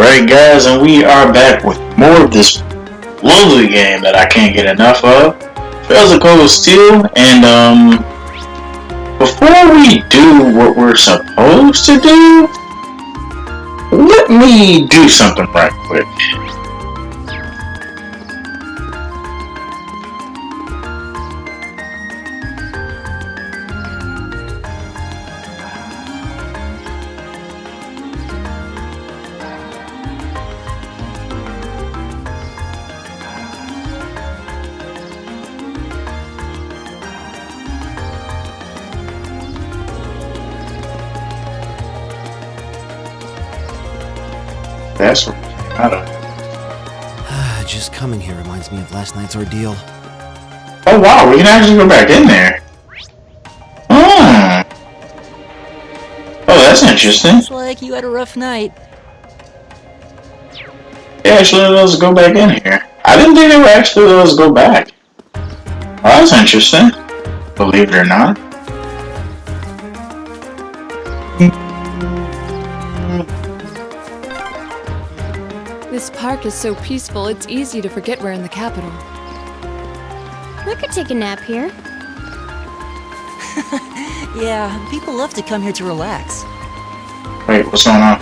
Alright guys, and we are back with more of this lovely game that I can't get enough of. Trails of Cold Steel, and before we do what we're supposed to do, let me do something right quick. That's what I don't know. Just coming here reminds me of last night's ordeal. Oh wow, we can actually go back in there. Oh, that's interesting. Looks like you had a rough night. They actually let us go back in here. I didn't think they would actually let us go back. Oh, that's interesting. Believe it or not. This park is so peaceful, it's easy to forget we're in the capital. We could take a nap here. Yeah, people love to come here to relax. Wait, what's going on?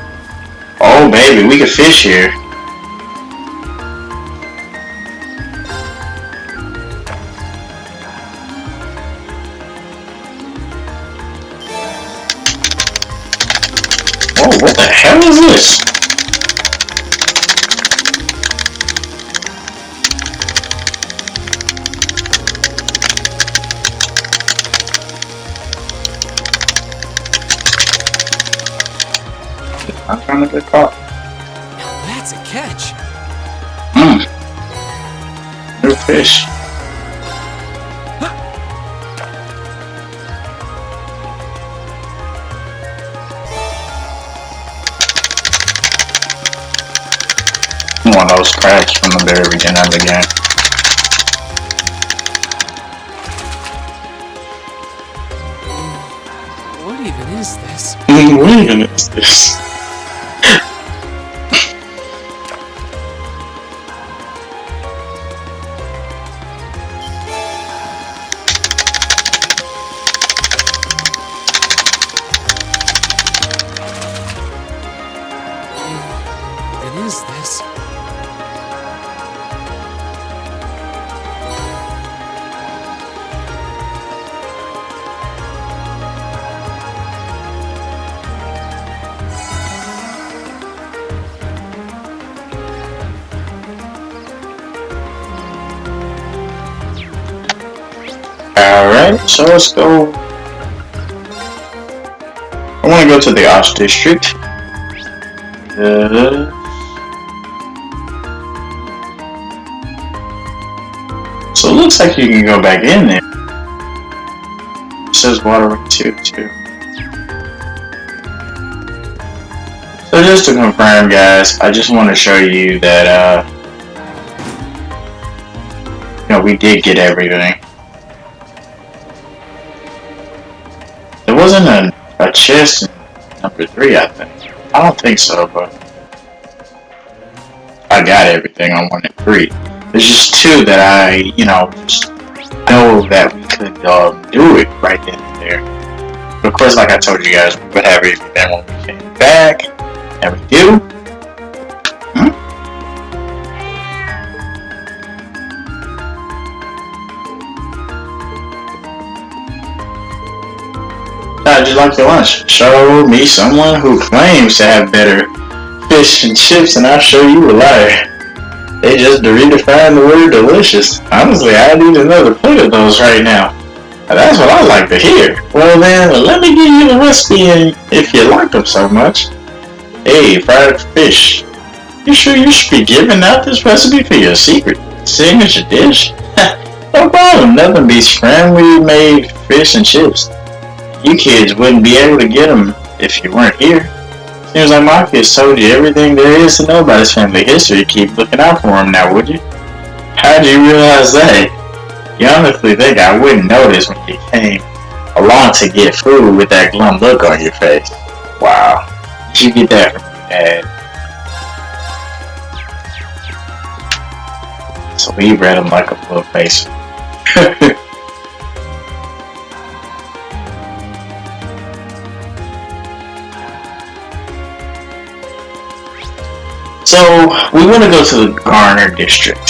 Oh, baby, we can fish here. Oh, what the hell is this? I'm trying to get caught. Now that's a catch. New fish. One of those crabs from the very beginning of the game. What even is this? What even is this? What is this? Alright, so let's go. I want to go to the Osh District. So it looks like you can go back in there. It says water too. So just to confirm, guys, I just want to show you that we did get everything. There wasn't a chest in number 3, I think. I don't think so, but I got everything on 1 and 3. There's just 2 that I, just know that we could do it right then and there. But of course, like I told you guys, we would have everything when we came back, and we do. How'd you like your lunch? Show me someone who claims to have better fish and chips, and I'll show you a liar. They just redefined the word delicious. Honestly, I'd eat another plate of those right now. Now, that's what I like to hear. Well then, let me give you the recipe if you like them so much. Hey, fried fish. You sure you should be giving out this recipe for your secret signature dish? No problem, nothing beats scrambled made fish and chips. You kids wouldn't be able to get them if you weren't here. Seems like my kids told you everything there is to know about his family history. Keep looking out for him now, would you? How'd you realize that? You honestly think I wouldn't notice when you came along to get food with that glum look on your face? Wow. Did you get that from your dad? So we read him like a little face. So we want to go to the Garner district.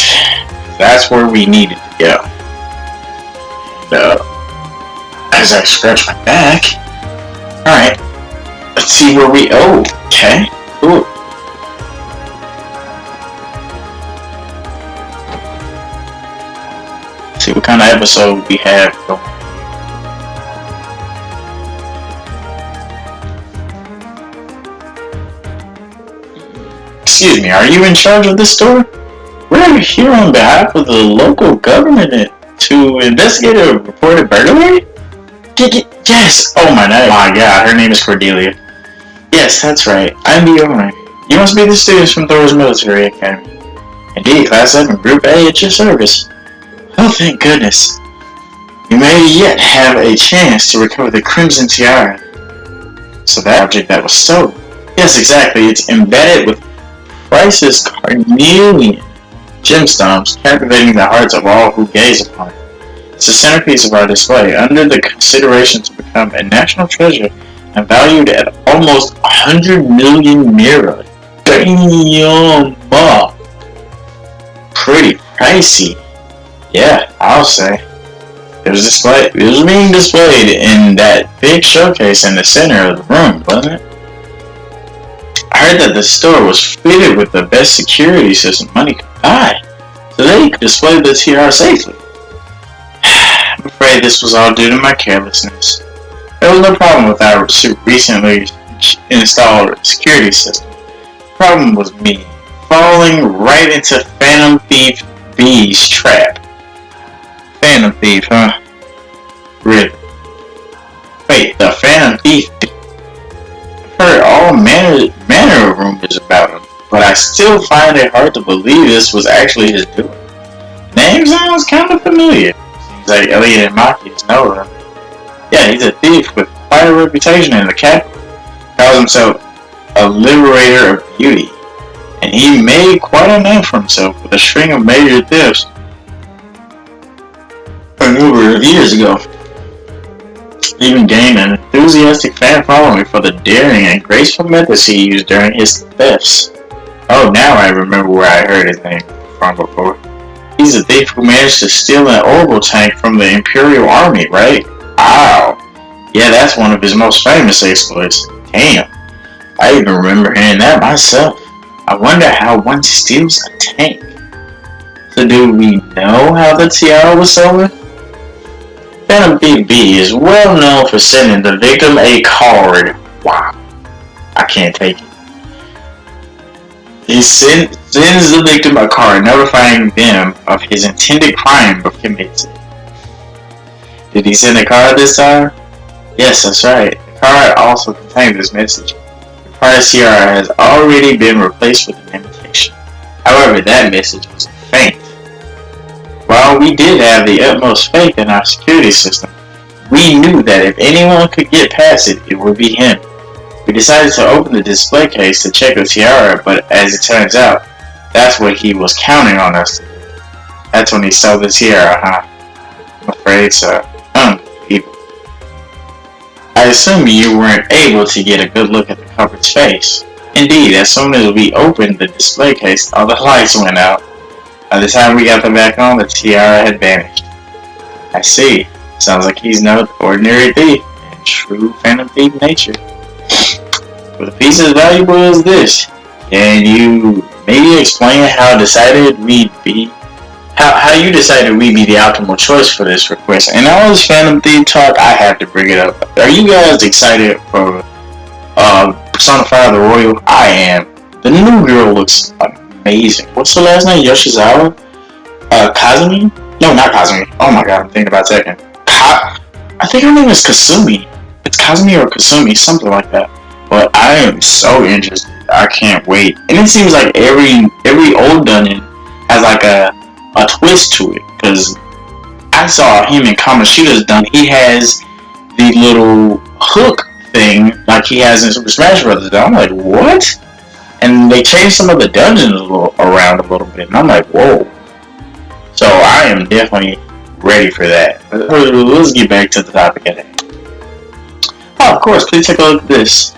That's where we needed to go. And, as I scratch my back, alright, let's see where we, oh, okay, cool. Let's see what kind of episode we have going. Excuse me, are you in charge of this store? We're here on behalf of the local government to investigate a reported burglary? Yes! Oh my god, her name is Cordelia. Yes, that's right. I'm the owner. You must be the students from Thor's Military Academy. Indeed, Class 7, Group A at your service. Oh, thank goodness. You may yet have a chance to recover the Crimson Tiara. So that object that was stolen. Yes, exactly. It's embedded with priceless carnelian gemstones, captivating the hearts of all who gaze upon it. It's the centerpiece of our display, under the consideration to become a national treasure and valued at almost 100 million mira. Damn! Pretty pricey. Yeah, I'll say. It was being displayed in that big showcase in the center of the room, wasn't it? I heard that the store was fitted with the best security system money could buy, so they could display the TR safely. I'm afraid this was all due to my carelessness. There was no problem with our recently installed security system. The problem was me falling right into Phantom Thief B's trap. Phantom Thief, huh? Really? Wait, the Phantom Thief? I've heard all manner of rumors about him, but I still find it hard to believe this was actually his doing. Name sounds kind of familiar. Seems like Elliot and Machias know him. Yeah, he's a thief with quite a reputation in the capital. Calls himself a liberator of beauty, and he made quite a name for himself with a string of major thefts a number of years ago. He even gained an enthusiastic fan following for the daring and graceful methods he used during his thefts. Oh, now I remember where I heard his name from before. He's a thief who managed to steal an orbital tank from the Imperial Army, right? Wow. Yeah, that's one of his most famous exploits. Damn. I even remember hearing that myself. I wonder how one steals a tank. So do we know how the tiara was stolen? Phantom BB is well known for sending the victim a card. Wow. I can't take it. He sends the victim a card notifying them of his intended crime but commits it. Did he send a card this time? Yes, that's right. The card also contains this message. The prior tiara has already been replaced with an imitation. However, that message was faint. While we did have the utmost faith in our security system, we knew that if anyone could get past it, it would be him. We decided to open the display case to check the tiara, but as it turns out, that's what he was counting on us to do. That's when he stole the tiara, huh? I'm afraid so. Unbelievable. I assume you weren't able to get a good look at the culprit's face. Indeed, as soon as we opened the display case, all the lights went out. By the time we got them back on, the tiara had vanished. I see. Sounds like he's no ordinary thief, in true Phantom Thief nature. With a piece as valuable as this, can you maybe explain how you decided we'd be the optimal choice for this request? And all this Phantom Thief talk, I have to bring it up. Are you guys excited for Personify the Royal? I am. The new girl looks amazing. What's her last name? Yoshizawa? Kazumi? No, not Kazumi. Oh my god, I'm thinking about second. I think her name is Kasumi. It's Kazumi or Kasumi, something like that. But I am so interested. I can't wait. And it seems like every old dungeon has like a twist to it. Because I saw him in Kamoshida's dungeon. He has the little hook thing like he has in Super Smash Bros. I'm like, what? And they changed some of the dungeons around a little bit. And I'm like, whoa. I am definitely ready for that. But let's get back to the topic at hand. Oh, of course, please take a look at this.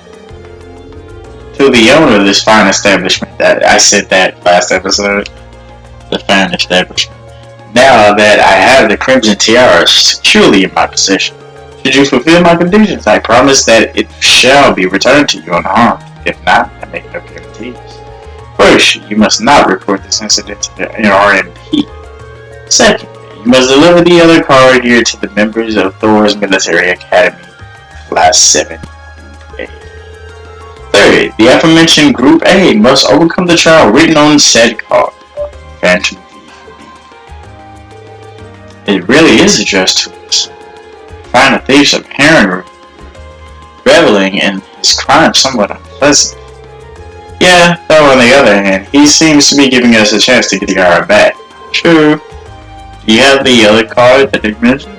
To the owner of this fine establishment, that I said that last episode, the fine establishment. Now that I have the Crimson Tiara securely in my possession, should you fulfill my conditions, I promise that it shall be returned to you unharmed. If not, I make no guarantees. First, you must not report this incident to the RMP. Second, you must deliver the other card here to the members of Thor's Military Academy, Class 7A. Third, the aforementioned Group A must overcome the trial written on said card. Phantom It really is addressed to us. Find a thief's apparent reveling in his crime somewhat unpleasant. Yeah, though on the other hand, he seems to be giving us a chance to get the card back. True. Do you have the other card that they mentioned?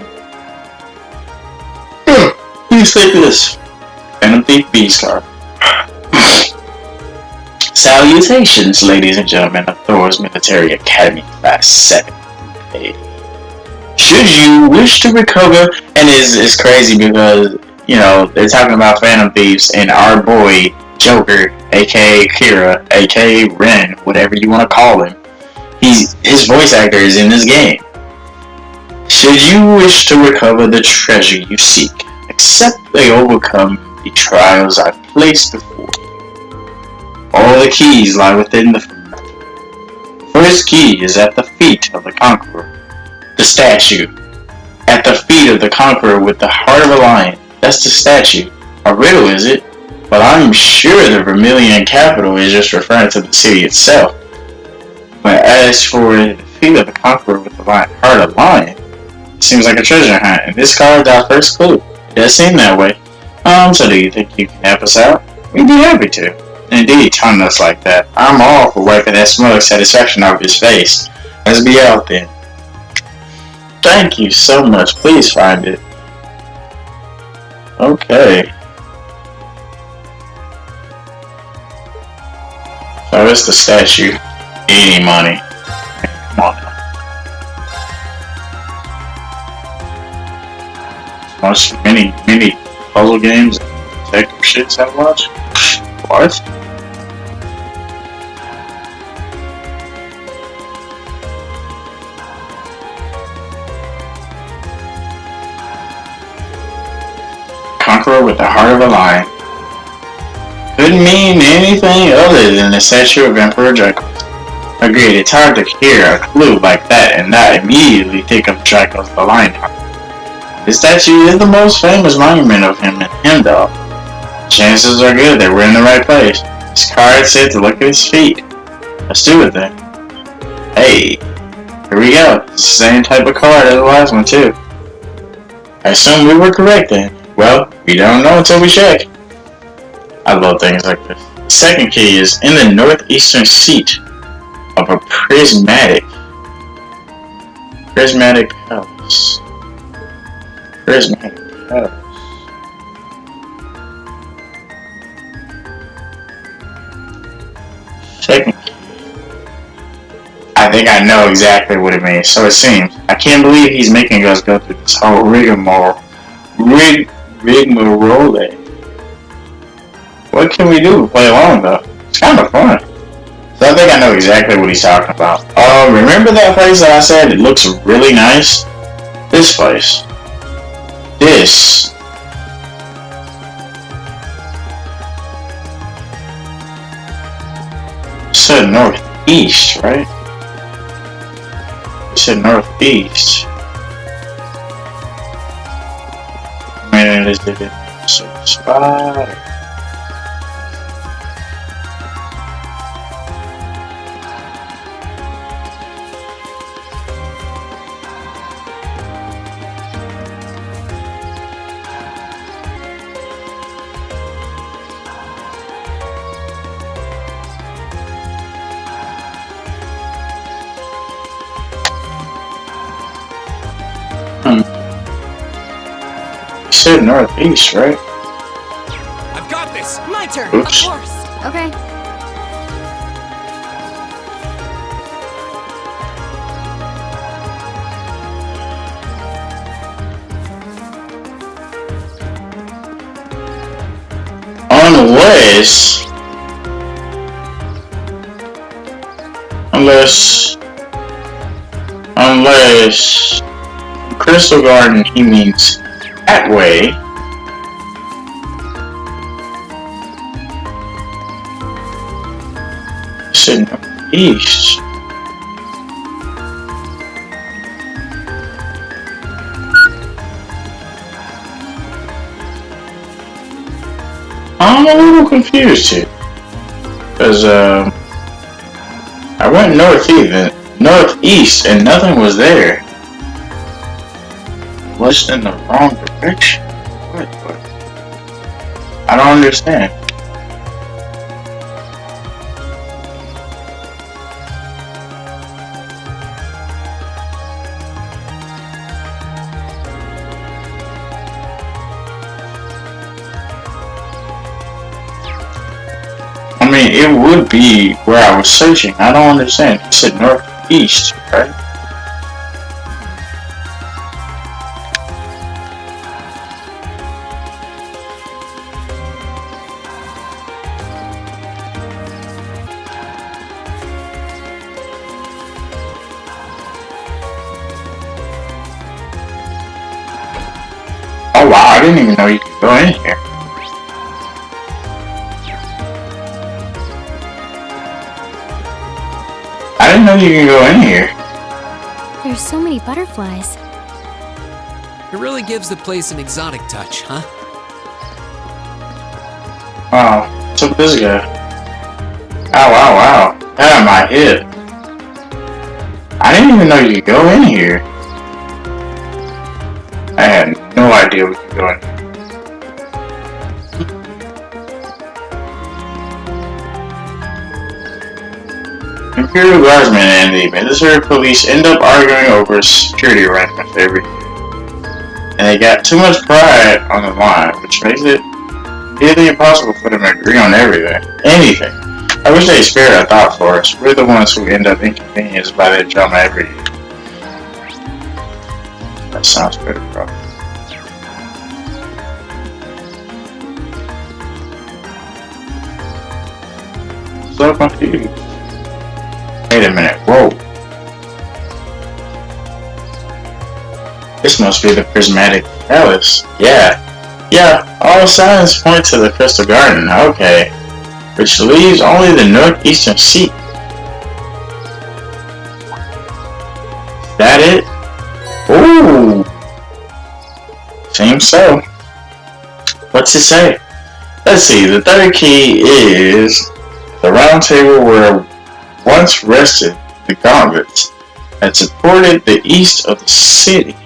Please take this. Phantom Thief B's card. Salutations, ladies and gentlemen of Thor's Military Academy Class 7A. Should you wish to recover, and it's crazy because, you know, they're talking about Phantom Thieves, and our boy, Joker, aka Kira, aka Ren, whatever you want to call him, his voice actor is in this game. Should you wish to recover the treasure you seek, except they overcome the trials I've placed before you. All the keys lie within the first key is at the feet of the Conqueror. The statue. At the feet of the Conqueror with the heart of a lion. That's the statue. A riddle, is it? Well, I'm sure the Vermilion capital is just referring to the city itself. But as for the feet of the Conqueror with the heart of a lion, it seems like a treasure hunt, and this card is our first clue. It does seem that way. So do you think you can help us out? We'd be happy to. Indeed, taunting us like that. I'm all for wiping that smug satisfaction off his face. Let's be out then. Thank you so much. Please find it. Okay. So it's the statue. Any money. Come on now. Watch many puzzle games and detective shits I watch. What? Conqueror with the heart of a lion. Couldn't mean anything other than the statue of Emperor Draco. Agreed, it's hard to hear a clue like that and not immediately think of Draco the lion. The statue is the most famous monument of him in Heimdall. Chances are good that we're in the right place. This card said to look at his feet. Let's do it then. Hey, here we go. It's the same type of card as the last one too. I assume we were correct then. Well, we don't know until we check. I love things like this. The second key is in the northeastern seat of a prismatic palace. Prismatic palace. Second key. I think I know exactly what it means. So it seems. I can't believe he's making us go through this whole rigmarole. What can we do to play along though? It's kind of fun. So I think I know exactly what he's talking about. Remember that place that I said it looks really nice? This place. This. You said northeast, right? You said northeast. Man, is it a certain spot? You said northeast, right? I've got this. My turn. Oops. Of course. Okay. unless Crystal Garden, he means that way. Sitting east. I'm a little confused here. Because, I went northeast and nothing was there. Was in the wrong direction? What? I don't understand. I mean, it would be where I was searching. I don't understand. You said northeast, right? Oh wow, I didn't even know you could go in here. I didn't know you could go in here. There's so many butterflies. It really gives the place an exotic touch, huh? Wow, what's up with this guy? Ow, ow, ow. Ow, my hip. I didn't even know you could go in here. I had no idea we could go in here. Imperial Guardsmen and the military police end up arguing over security arrangements every year. And they got too much pride on the line, which makes it nearly impossible for them to agree on anything. I wish they spared a thought for us. We're the ones who end up inconvenienced by their drama every year. That sounds pretty rough. So confused. Wait a minute, whoa. This must be the prismatic palace. Yeah, all signs point to the Crystal Garden, okay. Which leaves only the northeastern seat. Is that it? Ooh! Seems so. What's it say? Let's see, the third key is the round table where once rested the gauntlets that supported the east of the city.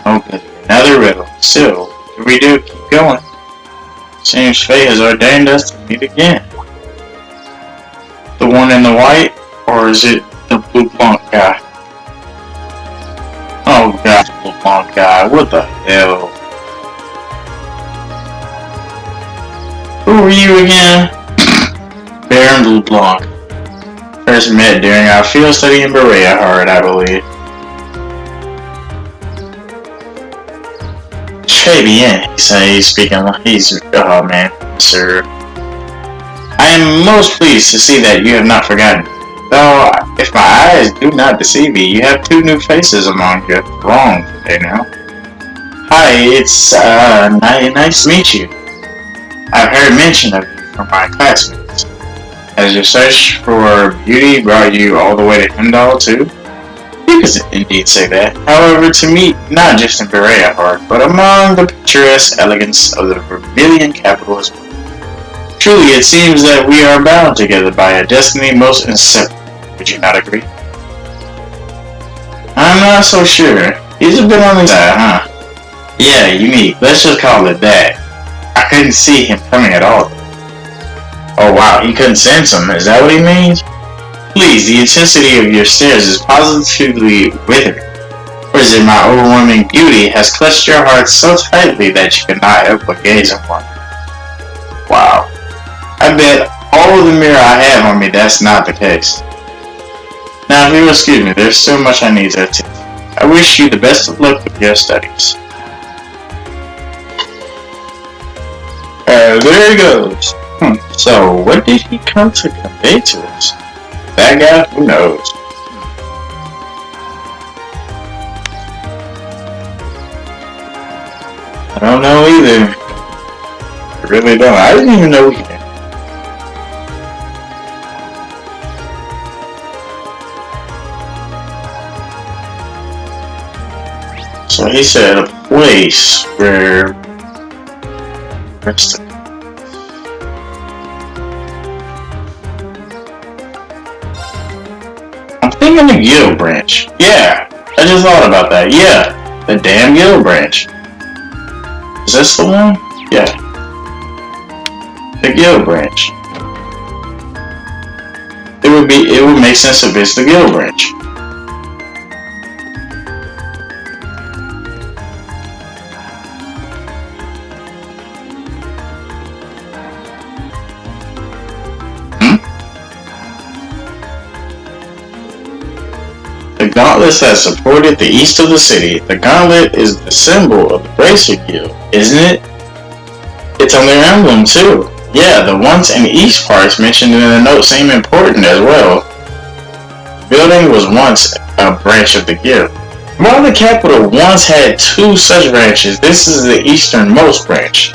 Okay, another riddle. Still, what do we do? Keep going. Seems fate has ordained us to meet again. The one in the white, or is it the blue blanc guy? Oh god, blue blanc guy, what the hell? Who are you again? Baron Blue Blanc. First met during our field study in Berea Hard, I believe. Très bien, he's speaking, oh man, sir. I am most pleased to see that you have not forgotten. Though, if my eyes do not deceive me, you have two new faces among your throng today now. Hi, it's nice to meet you. I've heard mention of you from my classmates. Has your search for beauty brought you all the way to Hemdall too? You could indeed say that. However, to meet not just in Berea Hard, but among the picturesque elegance of the Vermilion capital as well. Truly, it seems that we are bound together by a destiny most inseparable. Would you not agree? I'm not so sure. He's a bit on the side, huh? Yeah, unique. Let's just call it that. I couldn't see him coming at all. Oh wow, he couldn't sense him. Is that what he means? Please, the intensity of your stares is positively withering. Or is it my overwhelming beauty has clutched your heart so tightly that you cannot help but gaze upon it? Wow. I bet all of the mirror I have on me that's not the case. Now, if you'll excuse me, there's so much I need to attend. I wish you the best of luck with your studies. There he goes. So, what did he come to convey to us? That guy? Who knows? I don't know either. I really don't. I didn't even know we could. So he said a place where rest of I'm thinking the Guild branch. Yeah, I just thought about that. Yeah, the damn Guild branch. Is this the one? Yeah. The Guild branch. It would make sense if it's the Guild branch. The gauntlets that supported the east of the city. The gauntlet is the symbol of the Bracer Guild, isn't it? It's on their emblem too. Yeah, the once and east parts mentioned in the note seem important as well. The building was once a branch of the guild. While the capital once had two such branches, this is the easternmost branch.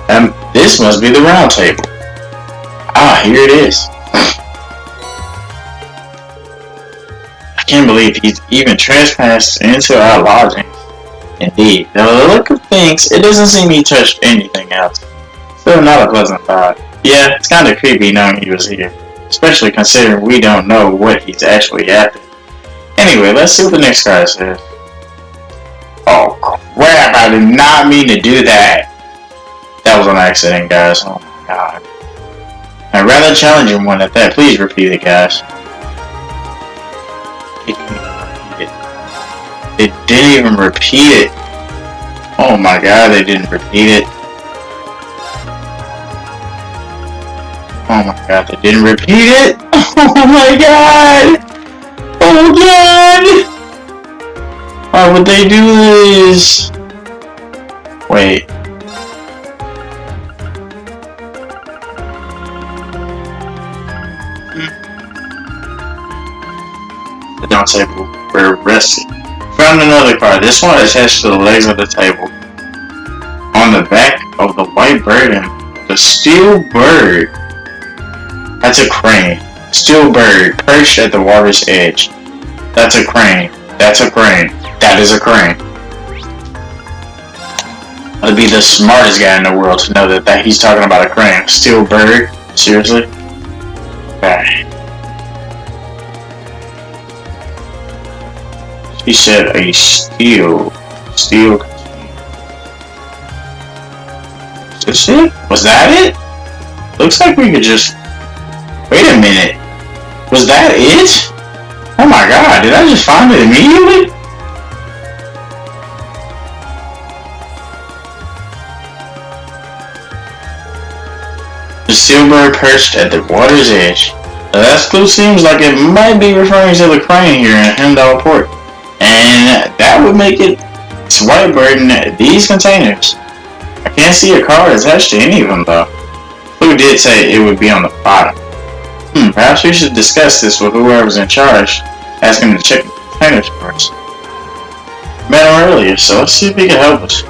And this must be the round table. Ah, here it is. I can't believe he's even trespassed into our lodgings. Indeed, though the look of things, it doesn't seem he touched anything else. Still not a pleasant thought. Yeah, it's kinda creepy knowing he was here. Especially considering we don't know what he's actually after. Anyway, let's see what the next card says. Oh crap, I did not mean to do that. That was an accident, guys. Oh my god. A rather challenging one at that. Please repeat it, guys. They didn't even repeat it. Oh my god, they didn't repeat it. Oh my god, they didn't repeat it. Oh my god. Oh god. Why would they do this? Wait. The down table. We're rested. Found another card. This one attached to the legs of the table. On the back of the white bird and the steel bird. That's a crane. Steel bird perched at the water's edge. That's a crane. That's a crane. That is a crane. I'd be the smartest guy in the world to know that he's talking about a crane. Steel bird? Seriously? Okay. He said a steel. Is this it? Was that it? Looks like we could just... Wait a minute. Was that it? Oh my god, did I just find it immediately? The steel bird perched at the water's edge. Now that clue seems like it might be referring to the crane here in Hemdall Port. And that would make it white bird in these containers. I can't see a card attached to any of them though. Who did say it would be on the bottom? Perhaps we should discuss this with whoever's in charge. Ask him to check the containers first. Met him earlier, so let's see if he can help us.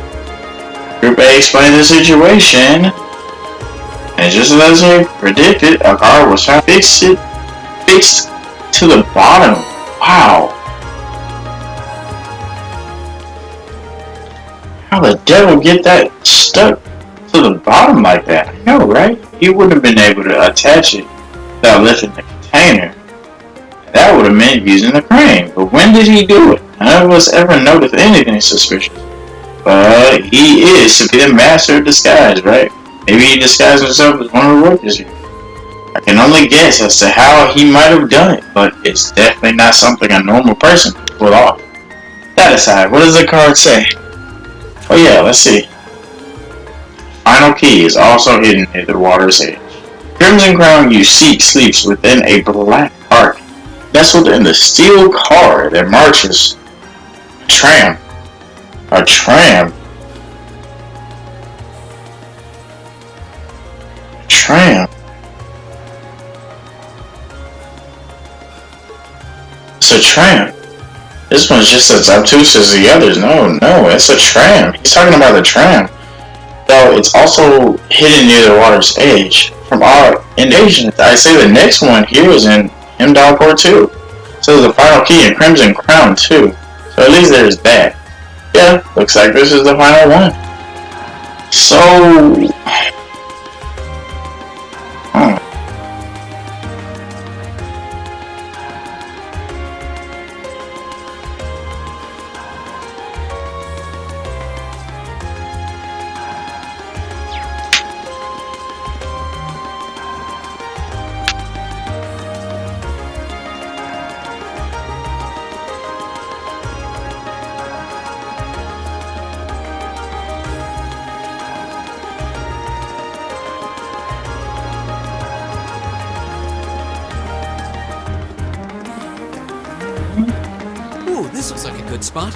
Group A explained the situation. And just as I predicted, a card was found fixed to the bottom. Wow. How the devil get that stuck to the bottom like that? I know, right? He wouldn't have been able to attach it without lifting the container. That would have meant using the crane. But when did he do it? None of us ever noticed anything suspicious. But he is to be the master of disguise, right? Maybe he disguised himself as one of the workers here. I can only guess as to how he might have done it, but it's definitely not something a normal person could pull off. That aside, what does the card say? Oh yeah, let's see. Final key is also hidden near the water's edge. Crimson Crown you seek sleeps within a black ark. nestled in the steel car that marches. A tram. A tram. A tram. It's a tram. This one's just as obtuse as the others. No, it's a tram. He's talking about the tram. Though it's also hidden near the water's edge. From our indications, I say the next one here is in Port too. So the final key in Crimson Crown too. So at least there's that. Yeah, looks like this is the final one. So... Ooh, this looks like a good spot.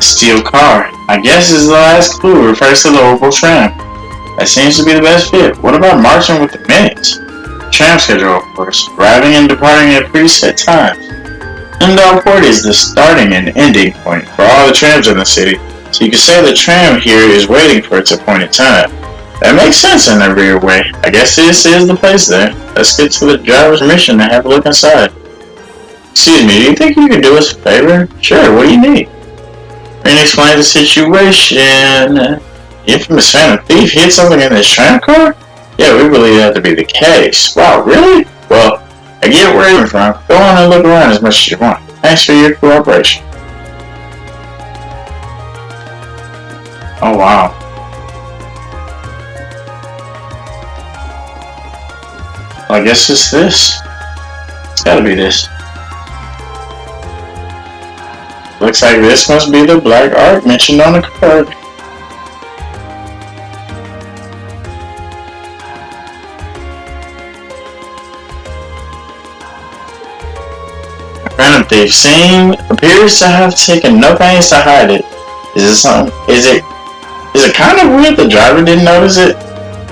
Steel car. I guess this is the last clue refers to the Opal tram. That seems to be the best fit. What about marching with the minutes? Tram schedule, of course. Arriving and departing at preset times. Port is the starting and ending point for all the trams in the city, so you can say the tram here is waiting for its appointed time. That makes sense in a weird way. I guess this is the place then. Let's get to the driver's mission and have a look inside. Excuse me, do you think you could do us a favor? Sure, what do you need? Rin explains the situation. The infamous Phantom Thief hid something in this tram car? Yeah, we believe that to be the case. Wow, really? Well, I get where you're from. Go on and look around as much as you want. Thanks for your cooperation. Oh, wow. Well, I guess it's this. It's gotta be this. Looks like this must be the black art mentioned on the card. Phantom Thief appears to have taken no pains to hide it. Is it kind of weird the driver didn't notice it?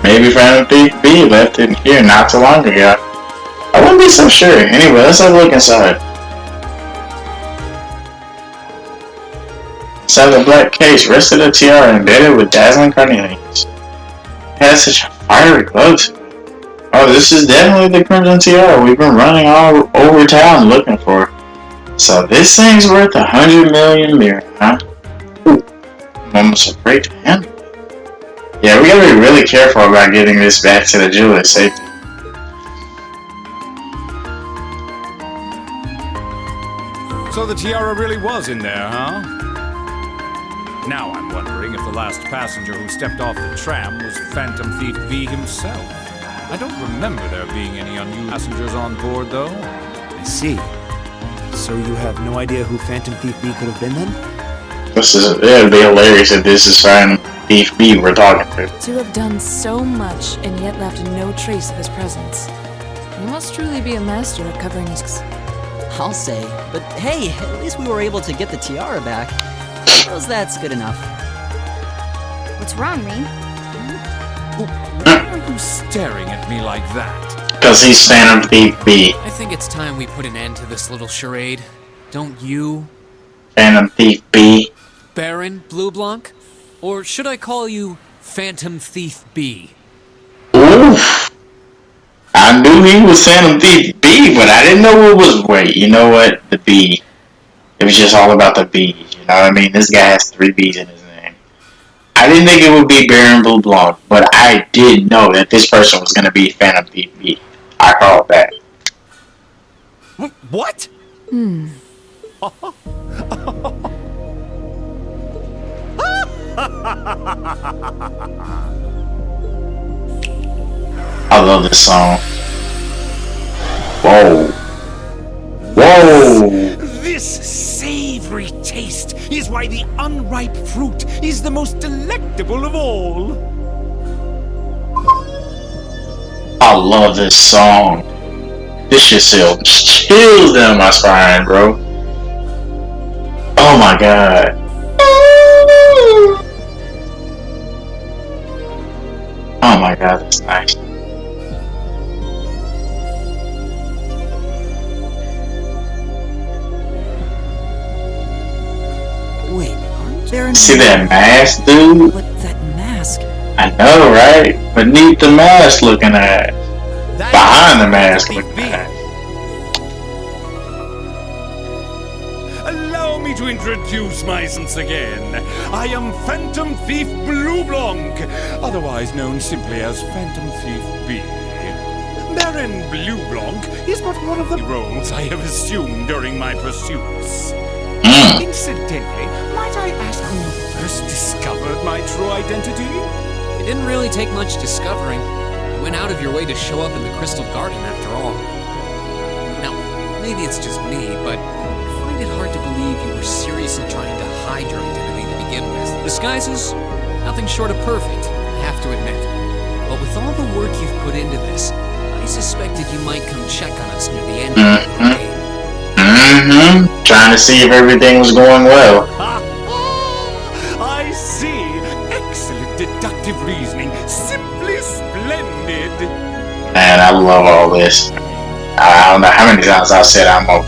Maybe Phantom Thief B left it here not too long ago. I wouldn't be so sure. Anyway, let's have a look inside. Inside the black case rested a tiara embedded with dazzling carnelians. It had such a fiery glow to it. Oh, this is definitely the Crimson Tiara we've been running all over town looking for. So this thing's worth 100 million lira, huh? Ooh, I'm almost afraid to handle it. Yeah, we gotta be really careful about getting this back to the jeweler's safety. So the tiara really was in there, huh? Now I'm wondering if the last passenger who stepped off the tram was Phantom Thief B himself. I don't remember there being any unusual passengers on board, though. I see. So you have no idea who Phantom Thief B could have been then? It'd be hilarious if this is Phantom Thief B we're talking to. To have done so much and yet left no trace of his presence. He must truly be a master at covering his... I'll say. But hey, at least we were able to get the tiara back. Suppose that's good enough. What's wrong, Rin? Why are you staring at me like that? Because he's Phantom Thief B. I think it's time we put an end to this little charade. Don't you? Phantom Thief B. Baron Blue Blanc? Or should I call you Phantom Thief B? Oof. I knew he was Phantom Thief B, but I didn't know it was... Wait, you know what? The B. It was just all about the B's, you know what I mean? This guy has 3 B's in his name. I didn't think it would be Baron Blue Blanc, but I did know that this person was going to be Phantom Thief B. I called that. What? I love this song. Whoa. Whoa. This savory every taste is why the unripe fruit is the most delectable of all. I love this song. This shit still chills down my spine, bro. Oh my god. Oh my god, that's nice. Wait, aren't there any... See that mask, dude? But that mask... I know, right? Beneath the mask looking at. Behind the mask looking at. Allow me to introduce myself again. I am Phantom Thief Blue Blanc, otherwise known simply as Phantom Thief B. Baron Blue Blanc is but one of the roles I have assumed during my pursuits. Incidentally, might I ask when you first discovered my true identity? It didn't really take much discovering. You went out of your way to show up in the Crystal Garden after all. Now, maybe it's just me, but I find it hard to believe you were seriously trying to hide your identity to begin with. Disguises? Nothing short of perfect, I have to admit. But with all the work you've put into this, I suspected you might come check on us near the end of the game. Trying to see if everything was going well. I see. Excellent deductive reasoning. Simply splendid. Man, I love all this. I don't know how many times I've said I'm a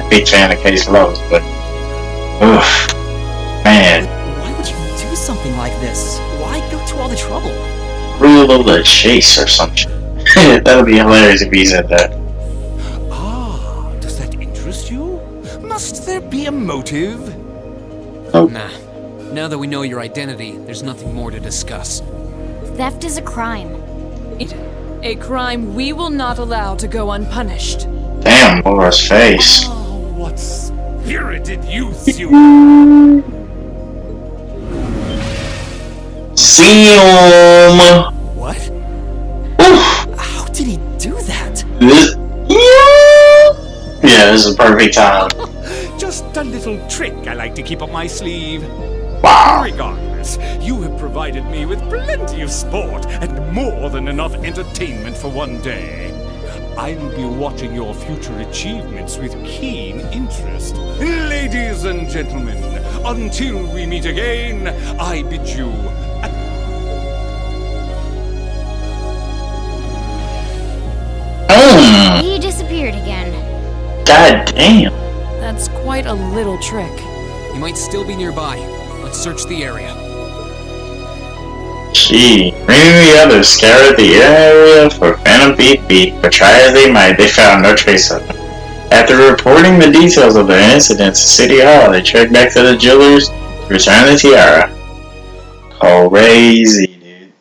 big fan of Case Closed, but oof, man. Why would you do something like this? Why go to all the trouble? Rule of the chase or something. That would be hilarious if he said that. Ah, does that interest you? Must there be a motive? Nope. Nah. Now that we know your identity, there's nothing more to discuss. Theft is a crime. A crime we will not allow to go unpunished. Damn, Laura's face. Oh, what spirited youth you Seum. What? Oof. How did he do that? This. Yeah, this is a perfect time. Just a little trick I like to keep up my sleeve. Wow. Regardless, you have provided me with plenty of sport and more than enough entertainment for one day. I'll be watching your future achievements with keen interest. Ladies and gentlemen, until we meet again, I bid you He disappeared again. God damn. That's quite a little trick. You might still be nearby. Let's search the area. Gee, bringing the others scoured the area for Phantom Thief B, but try as they might, they found no trace of him. After reporting the details of the incident to City Hall, they trekked back to the jewelers to return the tiara. Crazy, dude.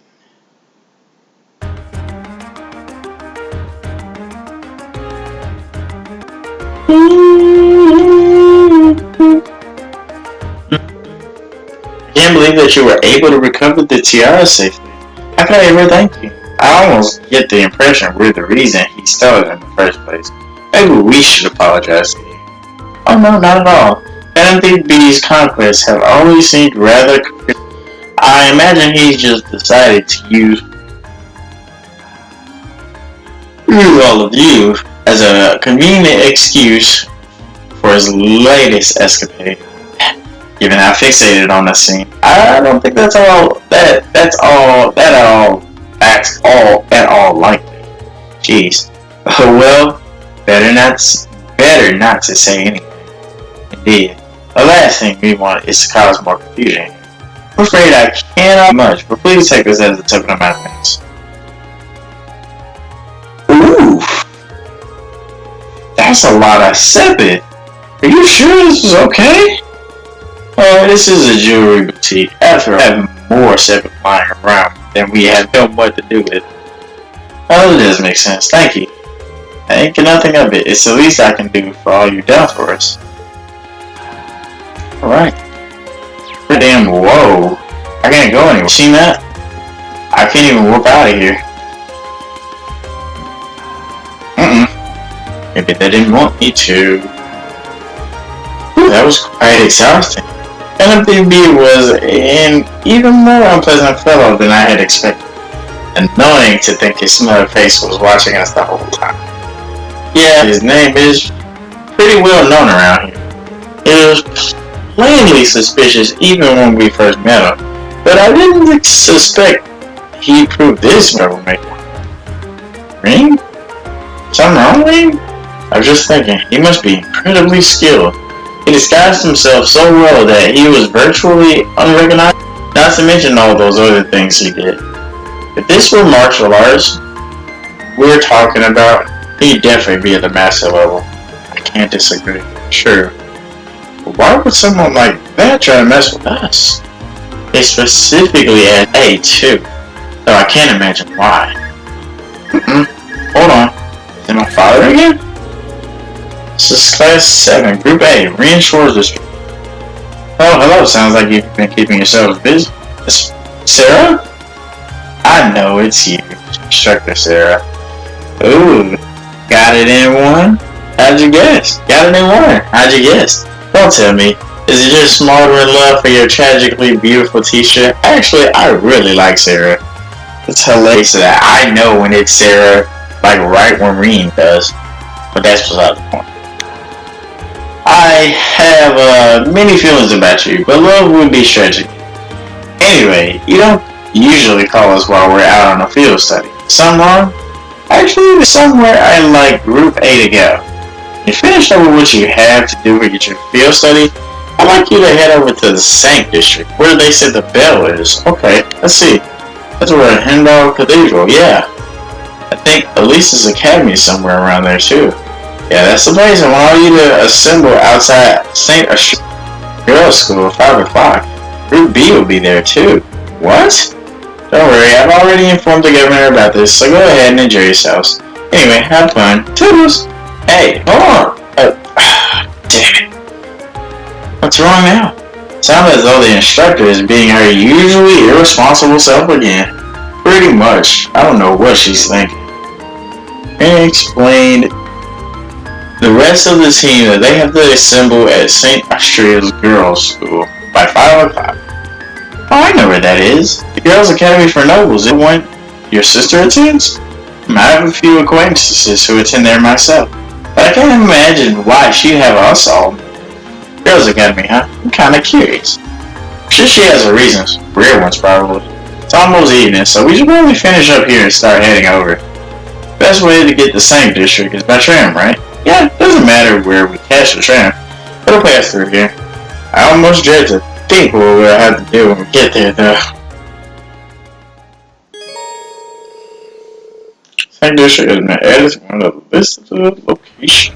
I can't believe that you were able to recover the tiara safely. How can I ever thank you? I almost get the impression we're the reason he stole it in the first place. Maybe we should apologize to you. Oh no, not at all. Phantom Thief B's conquests have always seemed rather... I imagine he's just decided to use all of you as a convenient excuse for his latest escapade. Given how fixated on the scene, I don't think that's at all likely. Jeez. Oh well, better not to say anything. Indeed, the last thing we want is to cause more confusion. I'm afraid I cannot much, but please take this as a tip of my thanks. Ooh, that's a lot of sepid. Are you sure this is okay? This is a jewelry boutique. After having more sepid lying around than we have known what to do with. Oh, it does make sense. Thank you. I ain't get nothing of it. It's the least I can do for all you've done for us. Alright. Damn, whoa. I can't go anywhere. Seen that? I can't even whoop out of here. Maybe they didn't want me to. Who the that was quite exhausting. Phantom B was an even more unpleasant fellow than I had expected. Annoying to think his smug face was watching us the whole time. Yeah, his name is pretty well known around here. It was plainly suspicious even when we first met him, but I didn't suspect he'd prove this troublemaker. Ring? Something wrong with him? I was just thinking, he must be incredibly skilled. He disguised himself so well that he was virtually unrecognizable, not to mention all those other things he did. If this were martial arts we're talking about, he'd definitely be at the master level. I can't disagree. Sure. But why would someone like that try to mess with us? They specifically asked A too, though I can't imagine why. Hold on. Is it my father again? This is class 7, group A, reinforce this. Oh, hello, sounds like you've been keeping yourselves busy. Sarah? I know it's you, Instructor Sarah. Ooh, got it in one? How'd you guess? Got it in one? How'd you guess? Don't tell me. Is it just smoldering love for your tragically beautiful teacher? Actually, I really like Sarah. It's hilarious that I know when it's Sarah, like right when Reen does. But that's beside the point. I have many feelings about you, but love would be tragic. Anyway, you don't usually call us while we're out on a field study. Something wrong? Actually, there's somewhere I'd like Group A to go. You finish over what you have to do to get your field study, I'd like you to head over to the Sank District, where they said the bell is. Okay, let's see. That's where Hendal Cathedral, yeah. I think Elisa's Academy is somewhere around there too. Yeah, that's the place. I want you to assemble outside St. Girls School at 5 o'clock. Group B will be there too. What? Don't worry, I've already informed the governor about this, so go ahead and enjoy yourselves. Anyway, have fun. Toodles! Hey, hold on! Damn it. What's wrong now? Sounds as though the instructor is being her usually irresponsible self again. Pretty much. I don't know what she's thinking. And explained the rest of the team that they have to assemble at St. Austria's Girls' School by 5 o'clock. Oh, I know where that is. The Girls' Academy for Nobles. Is the one your sister attends? I have a few acquaintances who attend there myself, but I can't imagine why she'd have us all. Girls' Academy, huh? I'm kinda curious. I'm sure she has her reasons. Real ones, probably. It's almost evening, so we should probably finish up here and start heading over. Best way to get to the same district is by tram, right? Yeah, it doesn't matter where we catch the tram. It'll pass through here. I almost dread to think what we'll have to do when we get there, though. Same district has been added to one of the list of the locations.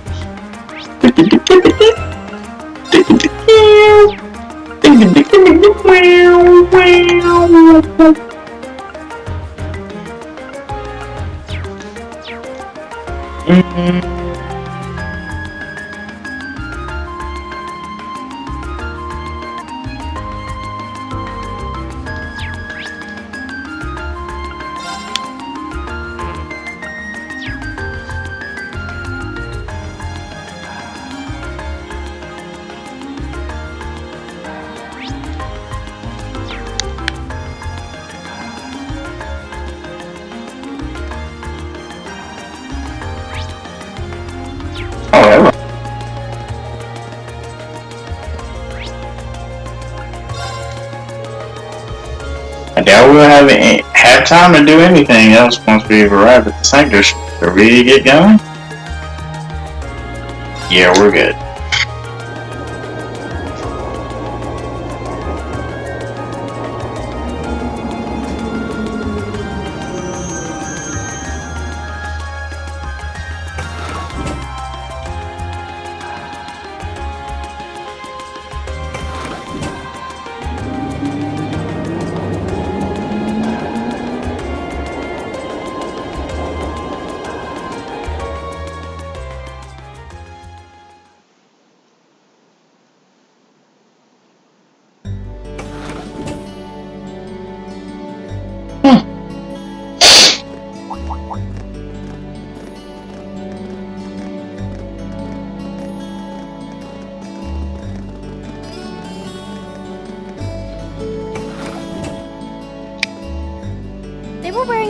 I doubt we'll have time to do anything else once we've arrived at the Sank District. Are we ready to get going? Yeah, we're good.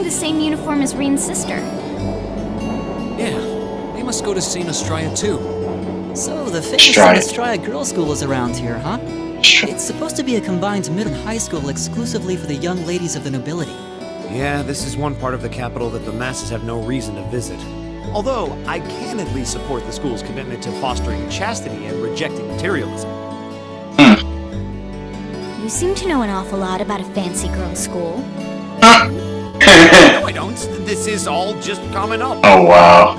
wearing the same uniform as Reen's sister. Yeah, they must go to St. Australia too. So the famous St. Australia Girls' School is around here, huh? It's supposed to be a combined middle and high school exclusively for the young ladies of the nobility. Yeah, this is one part of the capital that the masses have no reason to visit. Although, I can at least support the school's commitment to fostering chastity and rejecting materialism. You seem to know an awful lot about a fancy girls' school. No, I don't. This is all just common up. Oh, wow.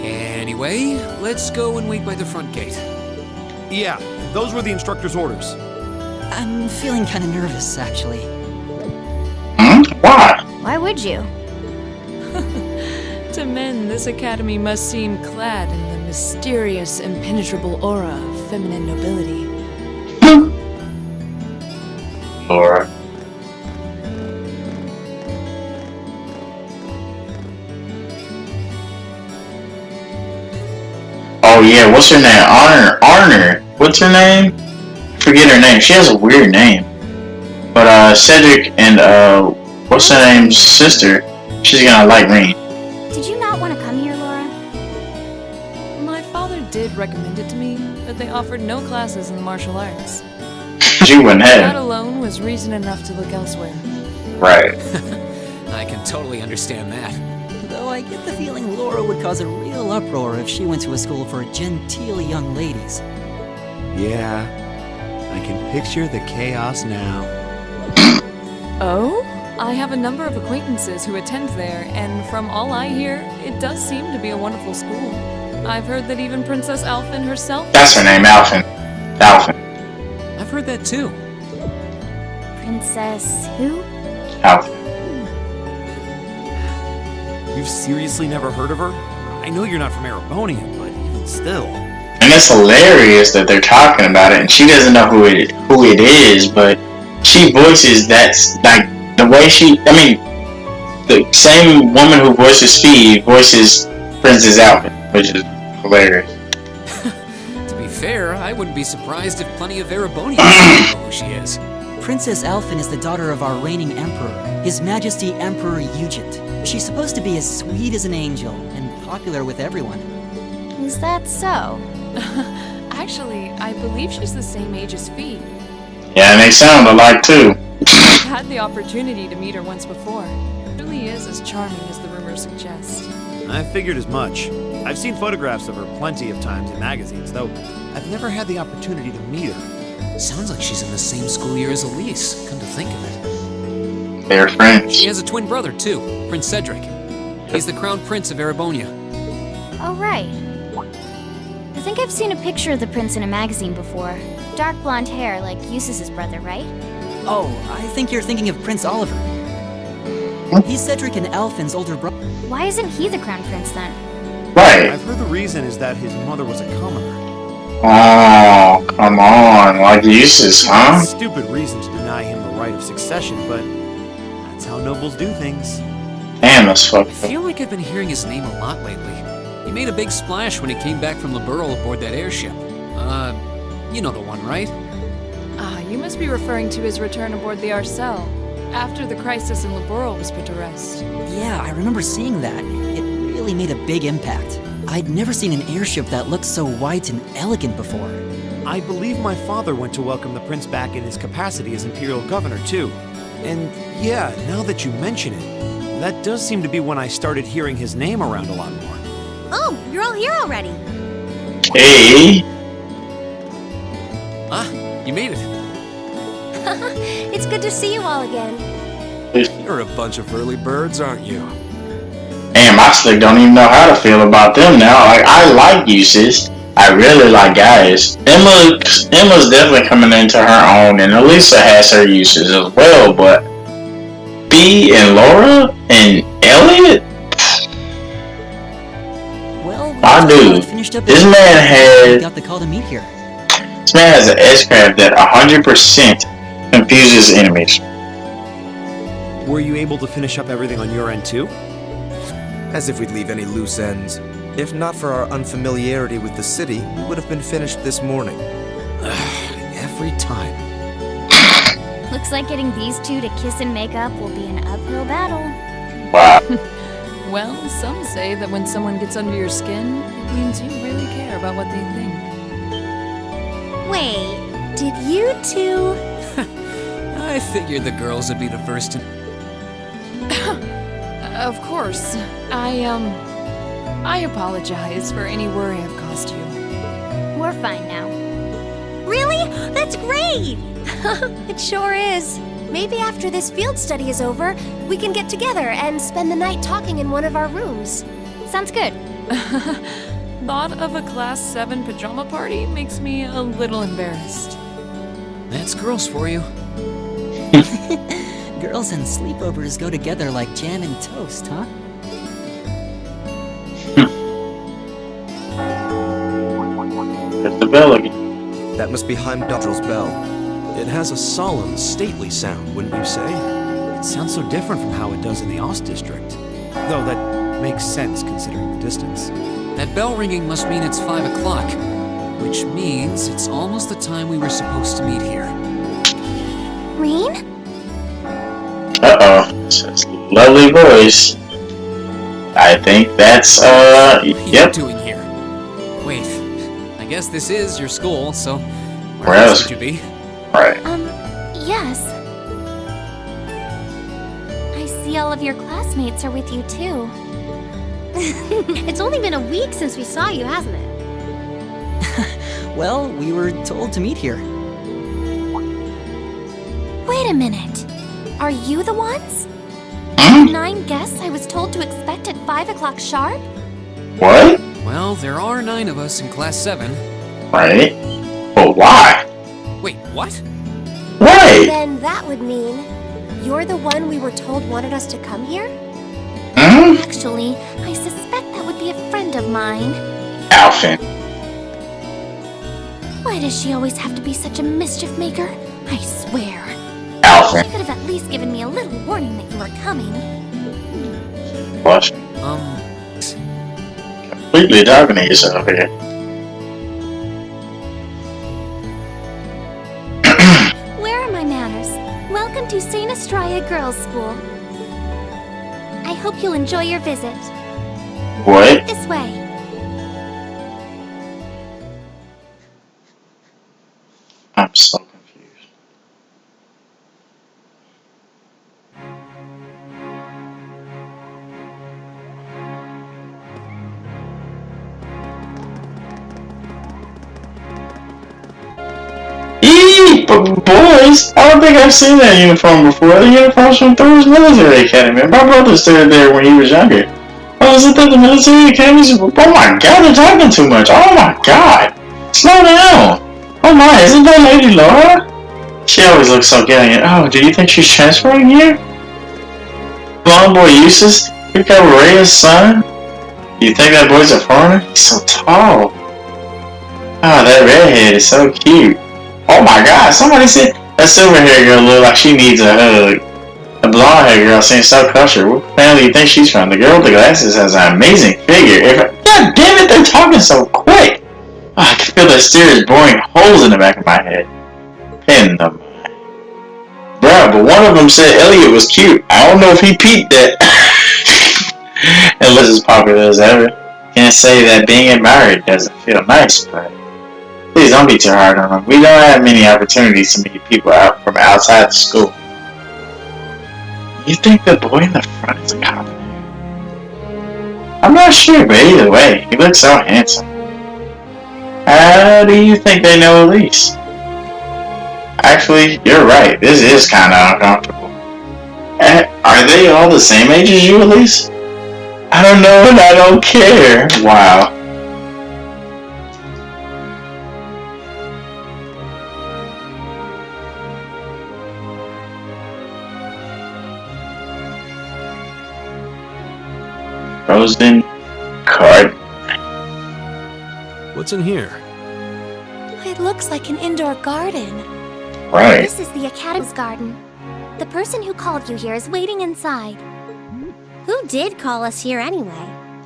Anyway, let's go and wait by the front gate. Yeah, those were the instructor's orders. I'm feeling kind of nervous, actually. Why? Why would you? To men, this academy must seem clad in the mysterious, impenetrable aura of feminine nobility. Laura. Oh yeah, what's her name? Honor. What's her name? Forget her name. She has a weird name. But Cedric and what's her name's sister? She's gonna like Reen. Did you not want to come here, Laura? My father did recommend it to me, but they offered no classes in martial arts. She wouldn't That have. alone was reason enough to look elsewhere. Right. I can totally understand that. Though I get the feeling Laura would cause a real uproar if she went to a school for genteel young ladies. Yeah, I can picture the chaos now. Oh? I have a number of acquaintances who attend there, and from all I hear, it does seem to be a wonderful school. I've heard that even Princess Alphen herself... That's her name, Alphen. Alphen. I've heard that too. Princess who? Alphen. You've seriously never heard of her? I know you're not from Erebonia, but even still. And it's hilarious that they're talking about it, and she doesn't know who it is, but she voices that's like the way she. I mean, the same woman who voices Speed voices Princess Alphen, which is hilarious. To be fair, I wouldn't be surprised if plenty of Erebonians know who she is. Princess Alphen is the daughter of our reigning emperor, His Majesty Emperor Eugent. She's supposed to be as sweet as an angel and popular with everyone. Is that so? Actually, I believe she's the same age as Fee. Yeah, and they sound alike too. I've had the opportunity to meet her once before. She really is as charming as the rumors suggest. I figured as much. I've seen photographs of her plenty of times in magazines, though I've never had the opportunity to meet her. Sounds like she's in the same school year as Elise, come to think of it. They're friends. She has a twin brother too, Prince Cedric. He's the crown prince of Erebonia. Oh, right. I think I've seen a picture of the prince in a magazine before. Dark blonde hair, like Eustace's brother, right? Oh, I think you're thinking of Prince Oliver. He's Cedric and Alphen's older brother. Why isn't he the crown prince then? Right. I've heard the reason is that his mother was a commoner. Oh, come on. Like Eustace, huh? Stupid reason to deny him the right of succession, but that's how nobles do things. Damn, that's fucked I up. feel like I've been hearing his name a lot lately. He made a big splash when he came back from Liberl aboard that airship. You know the one, right? Ah, you must be referring to his return aboard the Arcel, after the crisis in Liberl was put to rest. Yeah, I remember seeing that. It really made a big impact. I'd never seen an airship that looked so white and elegant before. I believe my father went to welcome the prince back in his capacity as imperial governor, too. And yeah, now that you mention it, that does seem to be when I started hearing his name around a lot more. Oh, you're all here already. Hey. Ah, you made it. It's good to see you all again. You're a bunch of early birds, aren't you? Damn, I still don't even know how to feel about them now. Like, I like Eustace. I really like guys. Emma's definitely coming into her own, and Elisa has her uses as well, but B and Laura and Elliot? Well, My dude, finished up this man has got the call to meet here. this man has an S-craft that 100% confuses enemies. Were you able to finish up everything on your end, too? As if we'd leave any loose ends. If not for our unfamiliarity with the city, we would have been finished this morning. Every time. Looks like getting these two to kiss and make up will be an uphill battle. Wow. Well, some say that when someone gets under your skin, it means you really care about what they think. Wait, did you two... I figured the girls would be the first to... Of course. I apologize for any worry I've caused you. We're fine now. Really? That's great! It sure is. Maybe after this field study is over, we can get together and spend the night talking in one of our rooms. Sounds good. Thought of a Class 7 pajama party makes me a little embarrassed. That's girls for you. Girls and sleepovers go together like jam and toast, huh? There's the bell again. That must be Heimdall's bell. It has a solemn, stately sound, wouldn't you say? It sounds so different from how it does in the Ost district. Though that makes sense considering the distance. That bell ringing must mean it's 5 o'clock, which means it's almost the time we were supposed to meet here. Reen? Uh-oh. It's a lovely voice. I think that's, What are you yep. doing here? Wait, I guess this is your school, so Where else? would you be? Right. Yes. I see all of your classmates are with you too. It's only been a week since we saw you, hasn't it? Well, we were told to meet here. Wait a minute. Are you the ones? Hmm? The 9 guests I was told to expect at 5 o'clock sharp? What? Well, there are 9 of us in Class 7. Right. But why? Wait, what? Right. Then that would mean you're the one we were told wanted us to come here? Hmm? Actually, I suspect that would be a friend of mine. Alphen. Why does she always have to be such a mischief maker? I swear. She Alphen. could have at least given me a little warning that you were coming. What? Completely talking to yourself here. Where are my manners? Welcome to St. Estrella Girls' School. I hope you'll enjoy your visit. What? This way. I'm so confused. Boys, I don't think I've seen that uniform before. The uniform's from Thor's Military Academy. My brother studied there when he was younger. Oh, is it that the military academies? Oh my god, they're talking too much. Oh my god. Slow down. Oh my, isn't that Lady Laura? She always looks so good. Oh, do you think she's transferring here? Blonde boy Eustace? You got Rhea's son? You think that boy's a foreigner? He's so tall. Oh, that redhead is so cute. Oh my god, somebody said that silver hair girl look like she needs a hug. The blonde hair girl seems so kosher. What family do you think she's from? The girl with the glasses has an amazing figure. God damn it, they're talking so quick. Oh, I can feel the steers boring holes in the back of my head. In the mind. Bruh, but one of them said Elliot was cute. I don't know if he peeped that. Unless as popular as ever. Can't say that being admired doesn't feel nice, but please don't be too hard on them. We don't have many opportunities to meet people out from outside the school. You think the boy in the front is a cop? I'm not sure, but either way, he looks so handsome. How do you think they know Elise? Actually, you're right. This is kind of uncomfortable. Are they all the same age as you, Elise? I don't know and I don't care. Wow. Frozen card. What's in here? It looks like an indoor garden. Right. This is the Academy's garden. The person who called you here is waiting inside. Who did call us here anyway?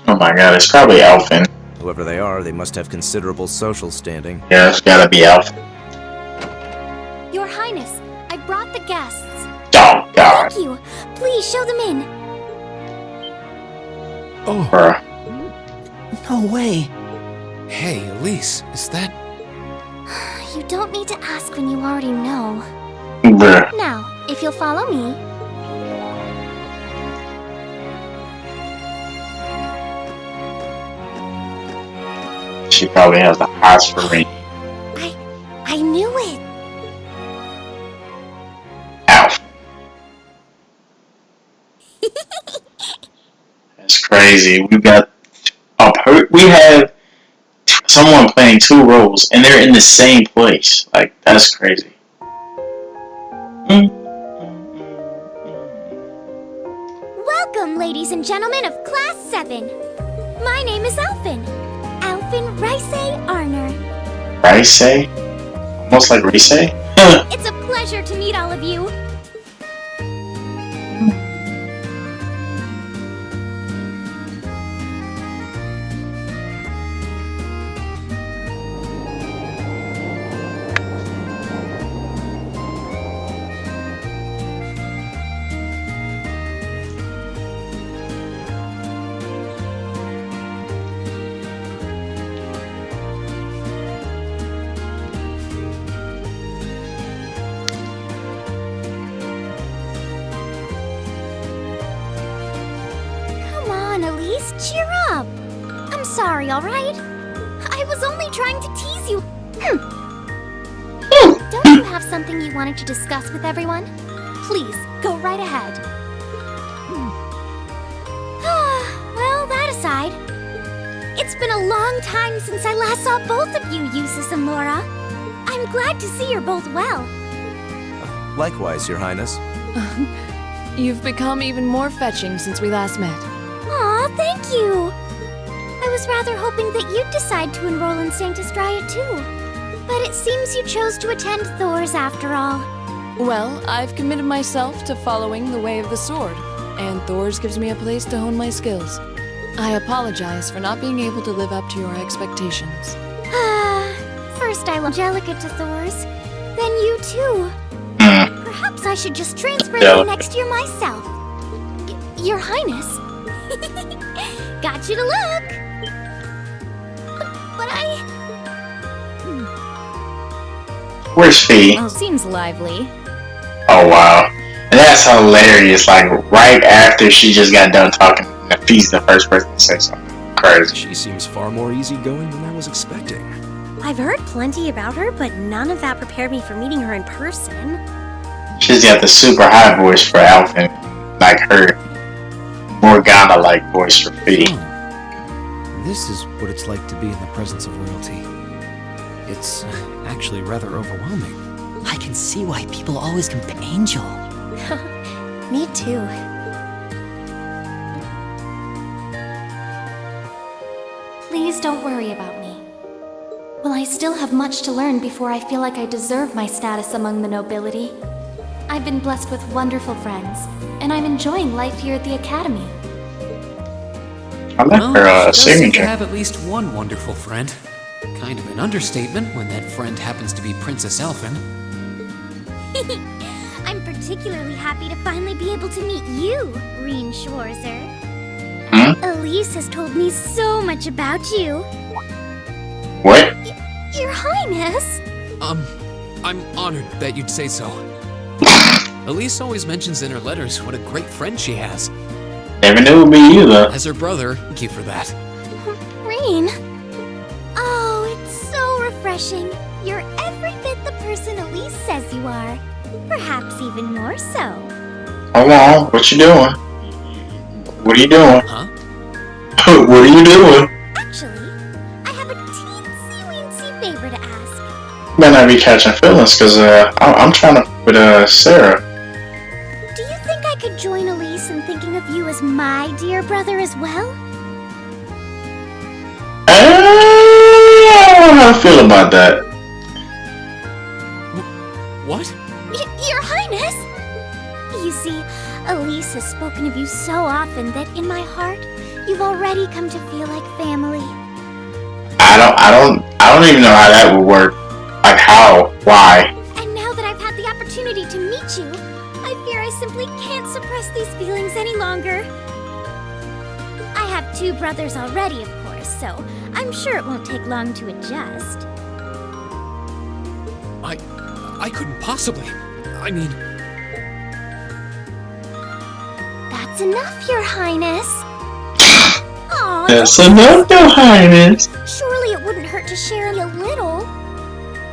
Oh my god, it's probably Alphen. Whoever they are, they must have considerable social standing. Yeah, it's gotta be Alphen. Your Highness, I brought got the guests. Oh, God. Thank you. Please show them in. Oh, Bruh. No way. Hey, Elise, is that... You don't need to ask when you already know. Bruh. Now, if you'll follow me. She probably has the hots for me. I knew it. Alf. That's crazy. We have someone playing two roles, and they're in the same place. Like, that's crazy. Welcome, ladies and gentlemen of Class 7. My name is Alphen. Alphen Rice Arner. Rice? Almost like Rice? It's a pleasure to meet all of you. Come on, Elise, cheer up. I'm sorry, alright? I was only trying to tease you. Don't you have something you wanted to discuss with everyone? Please, go right ahead. Well, that aside, it's been a long time since I last saw both of you, Eustace and Laura. I'm glad to see you're both well. Likewise, Your Highness. You've become even more fetching since we last met. Aw, thank you! I was rather hoping that you'd decide to enroll in Saint Estrella too. But it seems you chose to attend Thor's after all. Well, I've committed myself to following the way of the sword, and Thor's gives me a place to hone my skills. I apologize for not being able to live up to your expectations. First I lost Angelica to Thor's, then you too. Perhaps I should just transfer there next year myself. Your Highness. Got you to look. But Where's Fee? Well, seems lively. Oh, wow. And that's hilarious. Like, right after she just got done talking, Fee's the first person to say something crazy. She seems far more easygoing than I was expecting. I've heard plenty about her, but none of that prepared me for meeting her in person. She's got the super high voice for Alphen, like her Morgana-like voice for Fee. This is what it's like to be in the presence of royalty. It's actually rather overwhelming. I can see why people always compare Angel. Me too. Please don't worry about me. Well, I still have much to learn before I feel like I deserve my status among the nobility. I've been blessed with wonderful friends, and I'm enjoying life here at the Academy. I like Well, her she does seem to signature. have at least one wonderful friend. Kind of an understatement when that friend happens to be Princess Elfin. I'm particularly happy to finally be able to meet you, Reen Schwarzer. Elise has told me so much about you. What? Your Highness! I'm honored that you'd say so. Elise always mentions in her letters what a great friend she has. Never knew it would be you, though. As her brother, thank you for that. Reen. Oh, it's so refreshing. You're every bit the person Elise says you are. Perhaps even more so. Hold on, what you doing? What are you doing? Huh? What are you doing? Actually, I have a teensy-weensy favor to ask. You better not be catching feelings, because I'm trying to with Sarah. Do you think I could join Elise in thinking of you as my dear brother as well? I don't know how I feel about that. What? Your Highness! You see, Elise has spoken of you so often that in my heart, you've already come to feel like family. I don't even know how that would work. Like how? Why? And now that I've had the opportunity to meet you, two brothers already, of course, so I'm sure it won't take long to adjust. I couldn't possibly. I mean... That's enough, Your Highness. Aw, That's enough, Your Highness. surely it wouldn't hurt to share a little.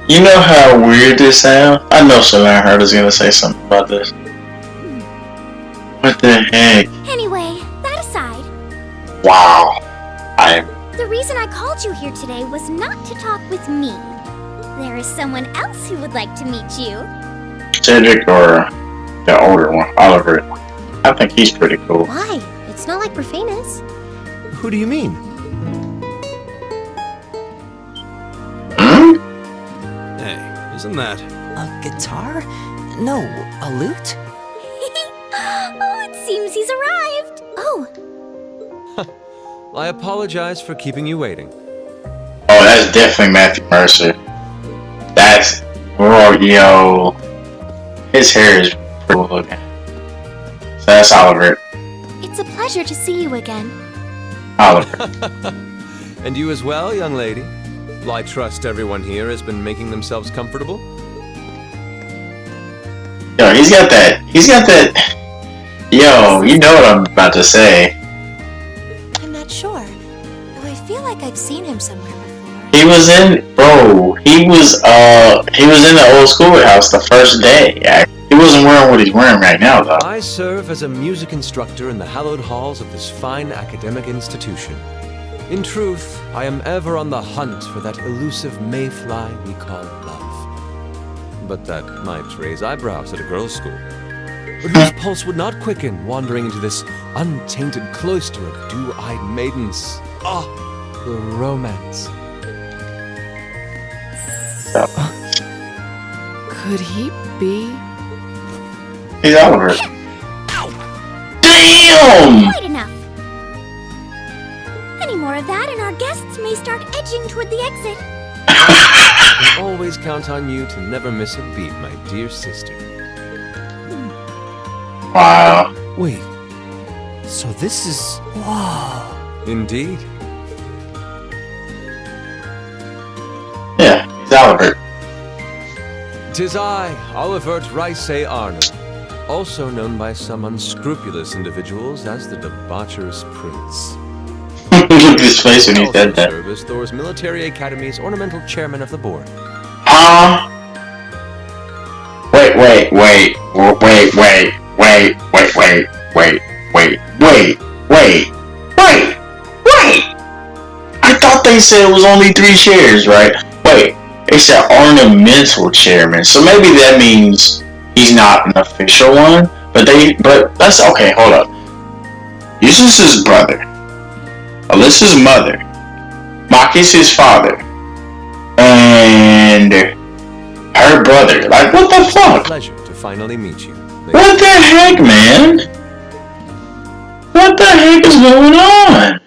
You know how weird this sounds? I know Solange Heard is gonna say something about this. What the heck? Anyway, that aside, Wow. the reason I called you here today was not to talk with me. There is someone else who would like to meet you. Cedric or the older one, Oliver. I think he's pretty cool. Why? It's not like we're famous. Who do you mean? Hmm? Hey, isn't that... A guitar? No, a lute? Oh, it seems he's arrived. Oh, I apologize for keeping you waiting. Oh, that's definitely Matthew Mercer. That's... Oh, yo. His hair is pretty cool looking. So that's Oliver. it's a pleasure to see you again. Oliver. And you as well, young lady. Well, I trust everyone here has been making themselves comfortable. Yo, he's got that... Yo, you know what I'm about to say. I'm not sure. Though I feel like I've seen him somewhere before. He was in... Bro, he was in the old schoolhouse the first day. He wasn't wearing what he's wearing right now, though. I serve as a music instructor in the hallowed halls of this fine academic institution. In truth, I am ever on the hunt for that elusive mayfly we call love. But that might raise eyebrows at a girls' school. But whose pulse would not quicken wandering into this untainted cloister of dew-eyed maidens? Ah, the romance. Could he be? He's Oliver. Damn! Quite enough. Any more of that, and our guests may start edging toward the exit. I can always count on you to never miss a beat, my dear sister. Wow. Wait. So this is... Whoa. Indeed. Yeah, he's Oliver. 'Tis I, Olivert Rice Arnold, also known by some unscrupulous individuals as the debaucherous prince. Look at his face when he said that. Service Thor's Military Academy's ornamental chairman of the board. Huh? Wait. I thought they said it was only 3 chairs, right? Wait, they said ornamental chairman, so maybe that means he's not an official one. But that's okay. Hold up. Eustace's brother, Alyssa's mother, Marcus's father, and her brother. Like, what the fuck? Pleasure to finally meet you. What the heck, man? What the heck is going on?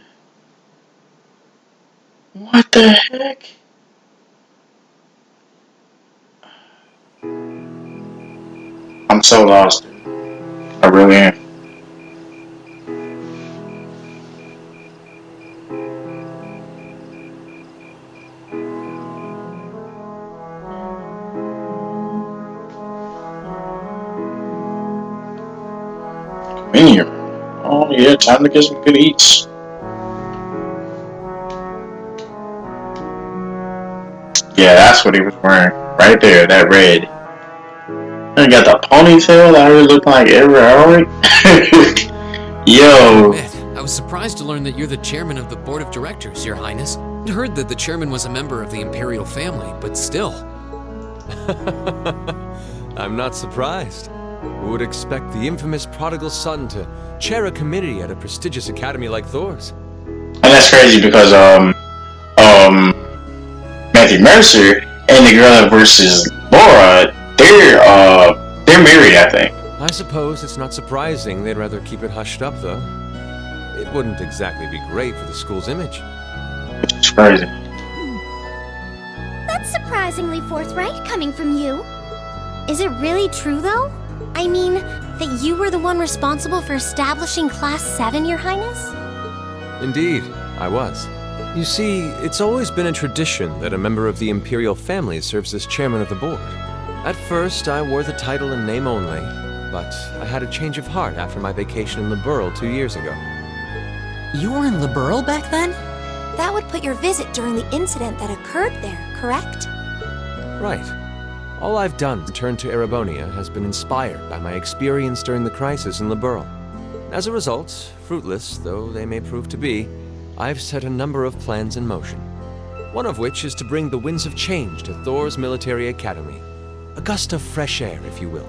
What the heck? I'm so lost. I really am. In here. Oh yeah, time to get some good eats. Yeah, that's what he was wearing. Right there, that red. And got the ponytail that was looking like Edward Elric. Yo. I was surprised to learn that you're the chairman of the board of directors, Your Highness. I heard that the chairman was a member of the imperial family, but still. I'm not surprised. Who would expect the infamous prodigal son to chair a committee at a prestigious academy like Thor's? And that's crazy because Matthew Mercer and the girl that versus Laura, they're married, I think. I suppose it's not surprising they'd rather keep it hushed up, though. It wouldn't exactly be great for the school's image. It's crazy. That's surprisingly forthright coming from you. Is it really true, though? I mean, that you were the one responsible for establishing Class 7, Your Highness? Indeed, I was. You see, it's always been a tradition that a member of the Imperial family serves as chairman of the board. At first, I wore the title in name only, but I had a change of heart after my vacation in Liberl 2 years ago. You were in Liberl back then? That would put your visit during the incident that occurred there, correct? Right. All I've done to return to Erebonia has been inspired by my experience during the crisis in Liberl. As a result, fruitless though they may prove to be, I've set a number of plans in motion. One of which is to bring the winds of change to Thor's military academy. A gust of fresh air, if you will.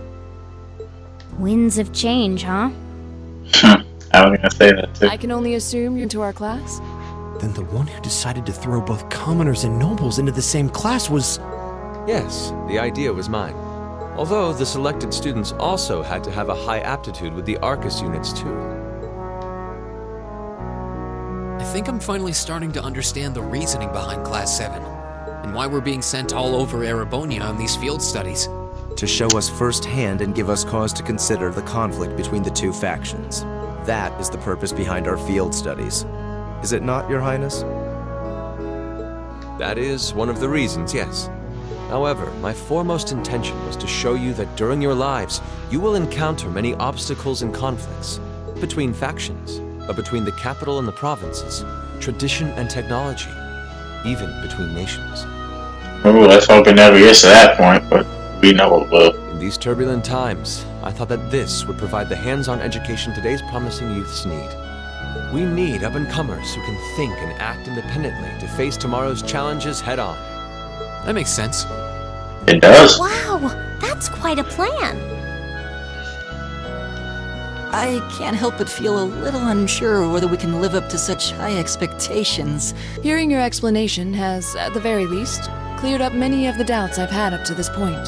Winds of change, huh? I was gonna say that too. I can only assume you're into our class? Then the one who decided to throw both commoners and nobles into the same class was... Yes, the idea was mine. Although the selected students also had to have a high aptitude with the Arcus units too. I think I'm finally starting to understand the reasoning behind Class 7, and why we're being sent all over Erebonia on these field studies. To show us firsthand and give us cause to consider the conflict between the two factions. That is the purpose behind our field studies. Is it not, Your Highness? That is one of the reasons, yes. However, my foremost intention was to show you that during your lives, you will encounter many obstacles and conflicts. Between factions, between the capital and the provinces, tradition and technology, even between nations. Oh, let's hope it never gets to that point, but we know it will. In these turbulent times, I thought that this would provide the hands-on education today's promising youths need. We need up-and-comers who can think and act independently to face tomorrow's challenges head-on. That makes sense. It does. Wow, that's quite a plan. I can't help but feel a little unsure whether we can live up to such high expectations. Hearing your explanation has, at the very least, cleared up many of the doubts I've had up to this point.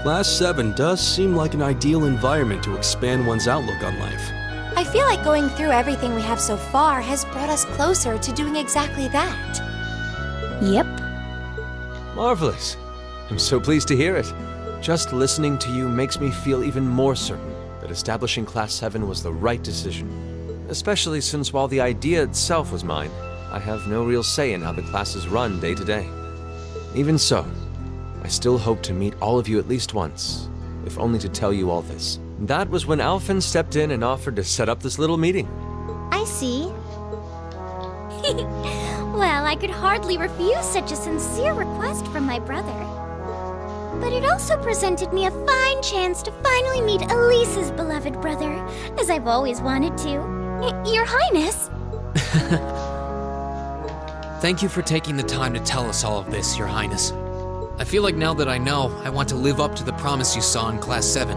Class 7 does seem like an ideal environment to expand one's outlook on life. I feel like going through everything we have so far has brought us closer to doing exactly that. Yep. Marvelous. I'm so pleased to hear it. Just listening to you makes me feel even more certain that establishing Class 7 was the right decision. Especially since while the idea itself was mine, I have no real say in how the classes run day to day. Even so, I still hope to meet all of you at least once, if only to tell you all this. That was when Alphen stepped in and offered to set up this little meeting. I see. Well, I could hardly refuse such a sincere request from my brother. But it also presented me a fine chance to finally meet Elise's beloved brother, as I've always wanted to. Your Highness! Thank you for taking the time to tell us all of this, Your Highness. I feel like now that I know, I want to live up to the promise you saw in Class 7.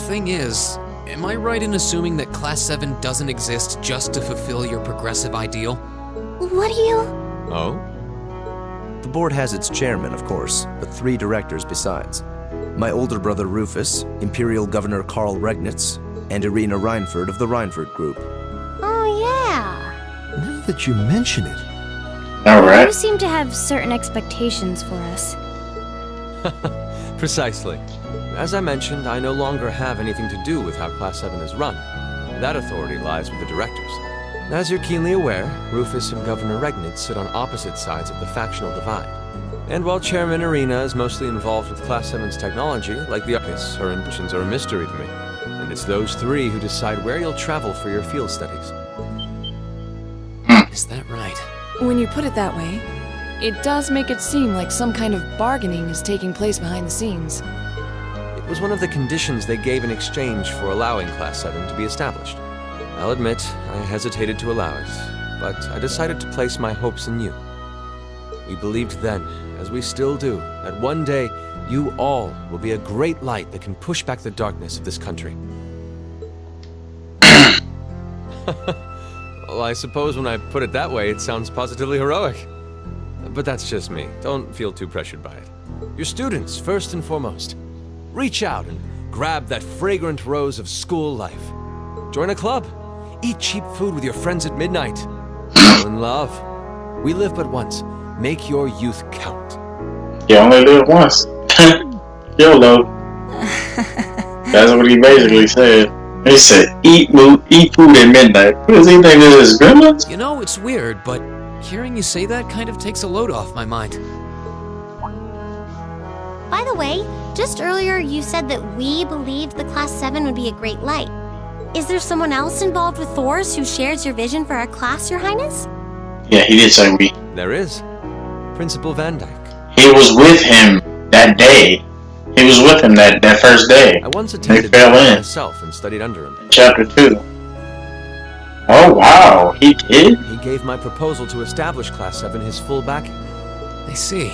Thing is, am I right in assuming that Class 7 doesn't exist just to fulfill your progressive ideal? What do you... Oh? The board has its chairman, of course, but 3 directors besides. My older brother Rufus, Imperial Governor Karl Regnitz, and Irina Reinford of the Reinford Group. Oh, yeah. Now that you mention it... Alright. You seem to have certain expectations for us. Precisely. As I mentioned, I no longer have anything to do with how Class 7 is run. That authority lies with the directors. As you're keenly aware, Rufus and Governor Regnitz sit on opposite sides of the factional divide. And while Chairman Irina is mostly involved with Class 7's technology, like the Arcus, her intentions are a mystery to me. And it's those 3 who decide where you'll travel for your field studies. Is that right? When you put it that way, it does make it seem like some kind of bargaining is taking place behind the scenes. It was one of the conditions they gave in exchange for allowing Class 7 to be established. I'll admit, I hesitated to allow it, but I decided to place my hopes in you. We believed then, as we still do, that one day you all will be a great light that can push back the darkness of this country. Well, I suppose when I put it that way, it sounds positively heroic. But that's just me. Don't feel too pressured by it. Your students, first and foremost. Reach out and grab that fragrant rose of school life. Join a club. Eat cheap food with your friends at midnight. Fall in love. We live but once. Make your youth count. You only live once. YOLO. That's what he basically said. They said eat food at midnight. What does he think this is, gremlins? You know, it's weird, but hearing you say that kind of takes a load off my mind. By the way, just earlier you said that we believed the Class 7 would be a great light. Is there someone else involved with Thor's who shares your vision for our class, Your Highness? Yeah, he did say we. There is. Principal Van Dyke. He was with him that day. He was with him that first day. I once They attended fell in. myself and studied under him. Chapter 2. Oh, wow. He did? He gave my proposal to establish Class 7 his full backing. I see.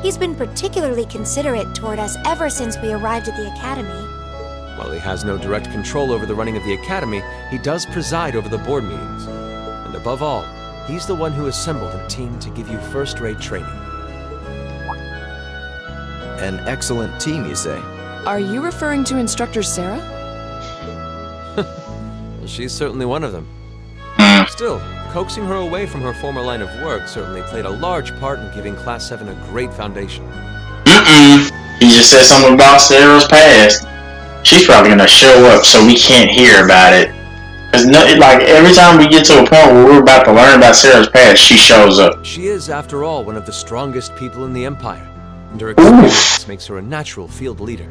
He's been particularly considerate toward us ever since we arrived at the Academy. While he has no direct control over the running of the Academy, he does preside over the board meetings. And above all, he's the one who assembled a team to give you first-rate training. An excellent team, you say? Are you referring to Instructor Sarah? Well, she's certainly one of them. Still, coaxing her away from her former line of work certainly played a large part in giving Class 7 a great foundation. He just said something about Sarah's past. She's probably gonna show up so we can't hear about it. Cause like every time we get to a point where we're about to learn about Sarah's past, she shows up. She is, after all, one of the strongest people in the Empire, and her experience makes her a natural field leader.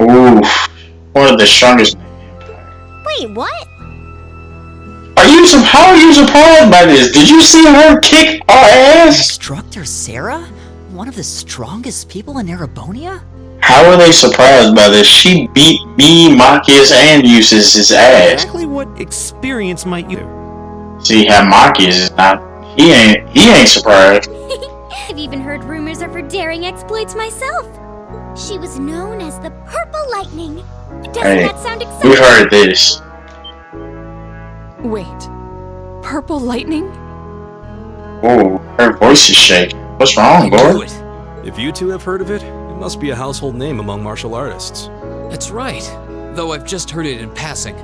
Oof. One of the strongest. Wait, what? How are you surprised by this? Did you see her kick our ass? Instructor Sarah? One of the strongest people in Erebonia? How are they surprised by this? She beat me, Machias, and Eustace's ass. Exactly what experience might you? See how Machias is not. He ain't surprised. I've even heard rumors of her daring exploits myself. She was known as the Purple Lightning. Doesn't that sound exciting? We've heard this. Wait. Purple Lightning? Oh, her voice is shaking. What's wrong, boy? If you two have heard of it, it must be a household name among martial artists. That's right, though I've just heard it in passing.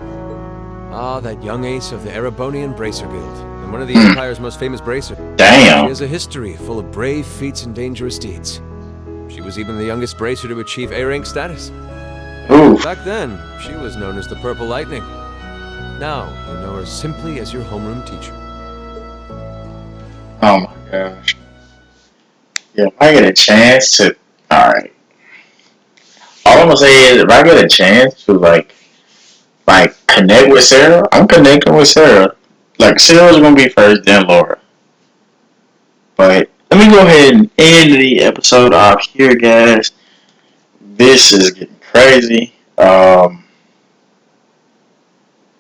Ah, that young ace of the Erebonian Bracer Guild, and one of the Empire's most famous bracers. Damn. She has a history full of brave feats and dangerous deeds. She was even the youngest bracer to achieve A-rank status. Ooh. Back then, she was known as the Purple Lightning. Now, you know her simply as your homeroom teacher. Oh my gosh. Yeah, if I get a chance to... Alright. All I'm gonna say is, if I get a chance to, like connect with Sarah, I'm connecting with Sarah. Like, Sarah's gonna be first, then Laura. But, let me go ahead and end the episode off here, guys. This is getting crazy.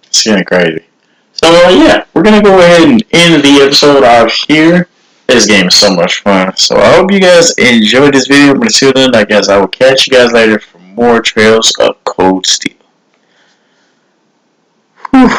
It's getting crazy. So, yeah, we're going to go ahead and end the episode off here. This game is so much fun. So, I hope you guys enjoyed this video. But until then, I guess I will catch you guys later for more Trails of Cold Steel. Whew.